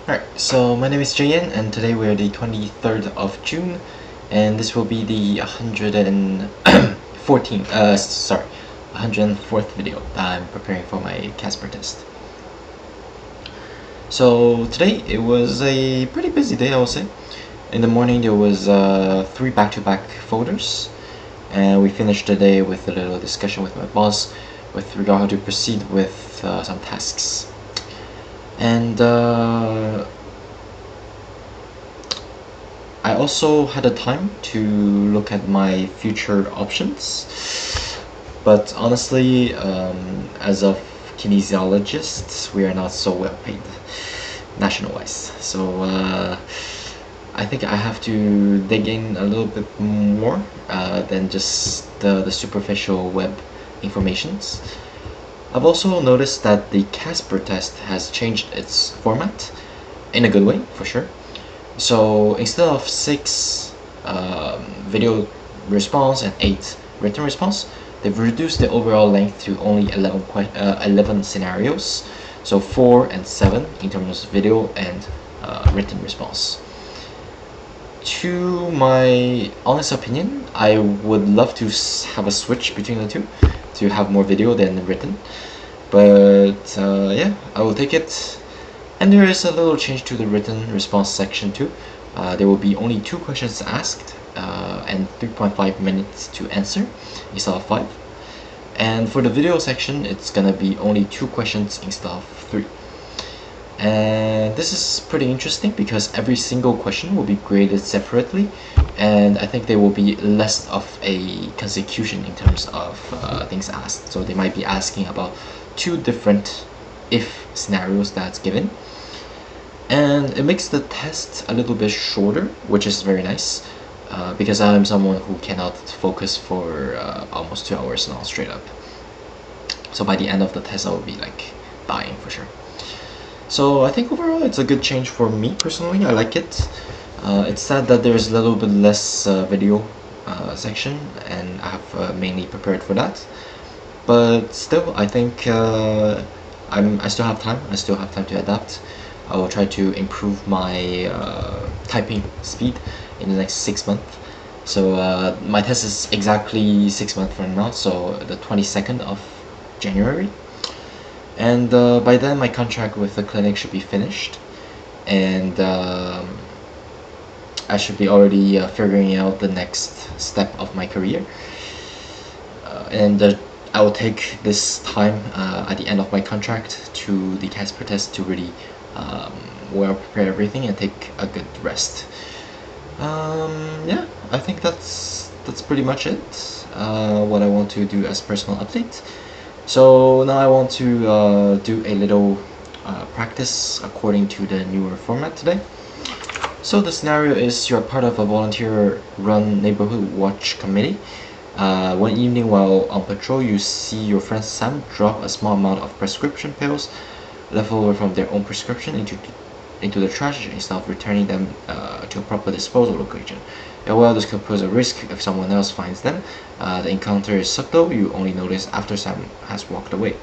Alright, so my name is Jayan, and today we're the 23rd of June, and this will be the 104th video that I'm preparing for my Casper test. So today it was a pretty busy day, I will say. In the morning there was 3 back-to-back folders, and we finished the day with a little discussion with my boss with regard how to proceed with some tasks. And I also had a time to look at my future options, but honestly, as of kinesiologists, we are not so well paid national-wise. So I think I have to dig in a little bit more than just the superficial web informations. I've also noticed that the Casper test has changed its format in a good way, for sure. So instead of 6 video response and 8 written response, they've reduced the overall length to only 11 scenarios. So 4 and 7 in terms of video and written response. To my honest opinion, I would love to have a switch between the two, to have more video than written, but yeah, I will take it. And there is a little change to the written response section too. There will be only 2 questions asked and 3.5 minutes to answer instead of 5. And for the video section, it's gonna be only 2 questions instead of 3. And this is pretty interesting because every single question will be graded separately, and I think there will be less of a consecution in terms of things asked. So they might be asking about 2 different if scenarios that's given, and it makes the test a little bit shorter, which is very nice because I'm someone who cannot focus for almost 2 hours now straight up. So by the end of the test I will be like dying for sure. So I think overall it's a good change for me personally. I like it. It's sad that there's a little bit less video section, and I have mainly prepared for that. But still, I think I still have time. I still have time to adapt. I will try to improve my typing speed in the next 6 months. So my test is exactly 6 months from now, so the 22nd of January. And by then my contract with the clinic should be finished, and I should be already figuring out the next step of my career. And I will take this time at the end of my contract to the Casper test to really well prepare everything and take a good rest. Yeah, I think that's pretty much it. What I want to do as personal update. So now I want to do a little practice according to the newer format today. So the scenario is you're part of a volunteer-run neighborhood watch committee. One evening while on patrol, you see your friend Sam drop a small amount of prescription pills left over from their own prescription into the trash instead of returning them to a proper disposal location. While this could pose a risk if someone else finds them, the encounter is subtle. You only notice after Sam has walked away.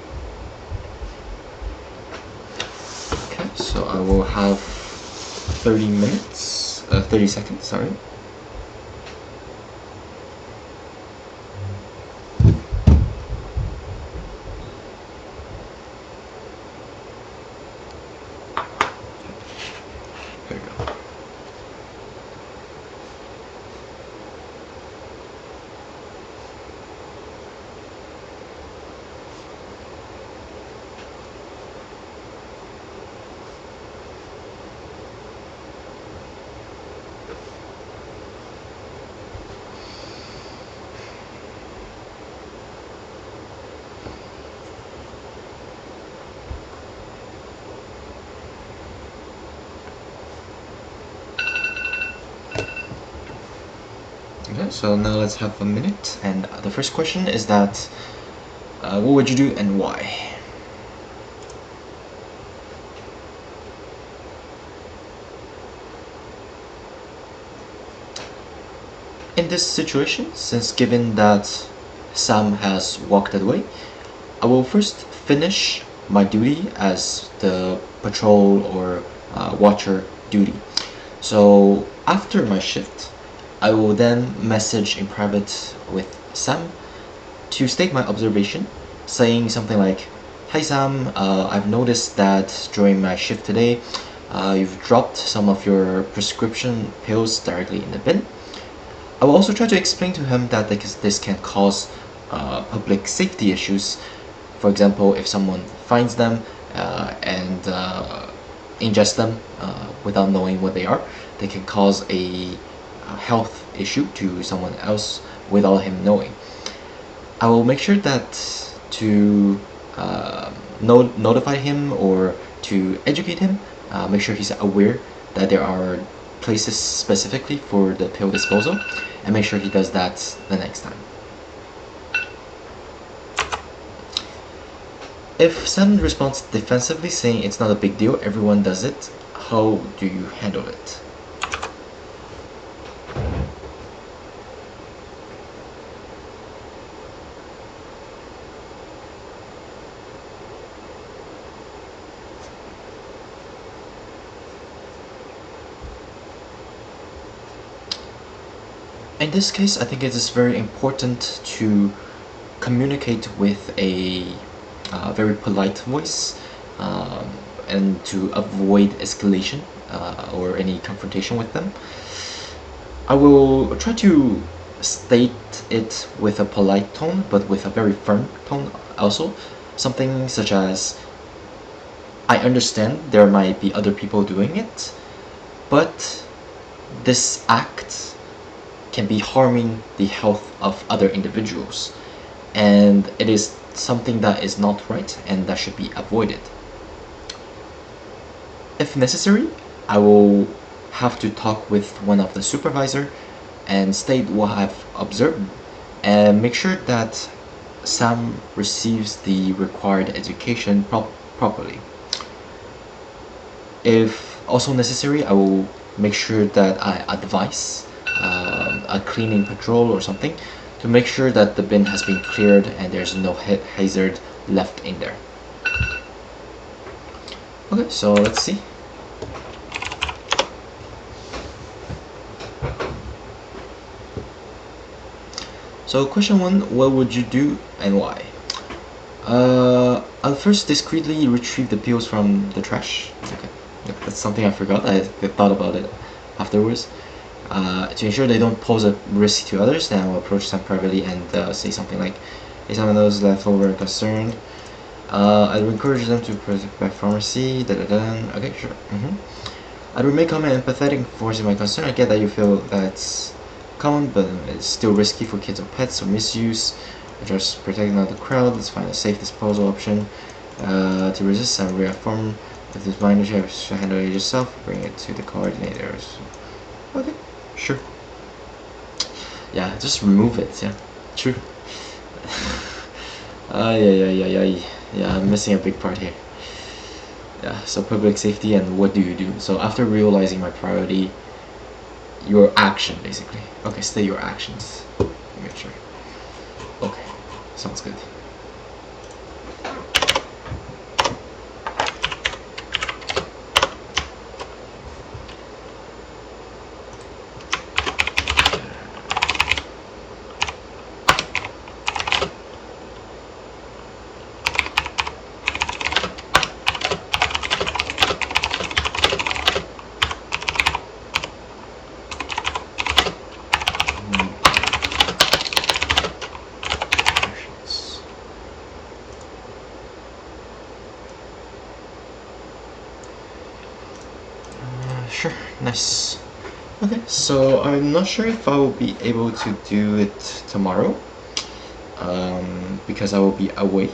Okay, so I will have 30 seconds, sorry. There we go. Okay, so now let's have a minute, and the first question is that what would you do and why? In this situation, since given that Sam has walked away, I will first finish my duty as the patrol or watcher duty. So after my shift, I will then message in private with Sam to state my observation, saying something like, "Hi Sam, I've noticed that during my shift today, you've dropped some of your prescription pills directly in the bin." I will also try to explain to him that this can cause public safety issues. For example, if someone finds them and ingest them without knowing what they are, they can cause a health issue to someone else without him knowing. I will make sure that to notify him or to educate him, make sure he's aware that there are places specifically for the pill disposal, and make sure he does that the next time. If Sam responds defensively saying it's not a big deal, everyone does it, how do you handle it? In this case, I think it is very important to communicate with a very polite voice, and to avoid escalation or any confrontation with them. I will try to state it with a polite tone, but with a very firm tone also. Something such as, I understand there might be other people doing it, but this act can be harming the health of other individuals, and it is something that is not right and that should be avoided. If necessary, I will have to talk with one of the supervisor and state what I've observed and make sure that Sam receives the required education properly. If also necessary, I will make sure that I advise a cleaning patrol or something to make sure that the bin has been cleared and there's no hazard left in there. Okay, so let's see. So question 1, what would you do and why? I'll first discreetly retrieve the pills from the trash. Okay, that's something I forgot. I thought about it afterwards. To ensure they don't pose a risk to others, then I'll approach them privately and say something like, "Hey, some of those left over are concerned. I'd encourage them to protect my pharmacy. Okay, sure. I'd remain calm and empathetic, voicing my concern. I get that you feel that's common, but it's still risky for kids or pets or misuse. Just protecting the crowd. Let's find a safe disposal option. To resist and reaffirm if this minor you should handle it yourself. Bring it to the coordinators." Okay, sure. Yeah, just remove it. Yeah, true. Yeah, I'm missing a big part here. Yeah, so public safety and what do you do? So after realizing my priority, your action basically. Okay, state your actions. Make sure. Okay, sounds good. Sure, nice. Okay, so I'm not sure if I will be able to do it tomorrow, because I will be away.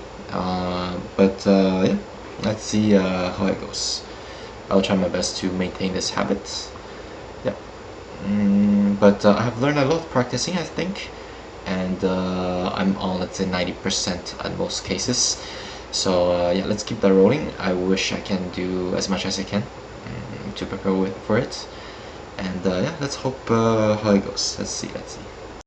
But yeah, let's see how it goes. I'll try my best to maintain this habit. Yeah. But I have learned a lot practicing, I think, and I'm on, let's say, 90% at most cases. So yeah, let's keep that rolling. I wish I can do as much as I can to prepare for it, and yeah, let's hope how it goes. Let's see.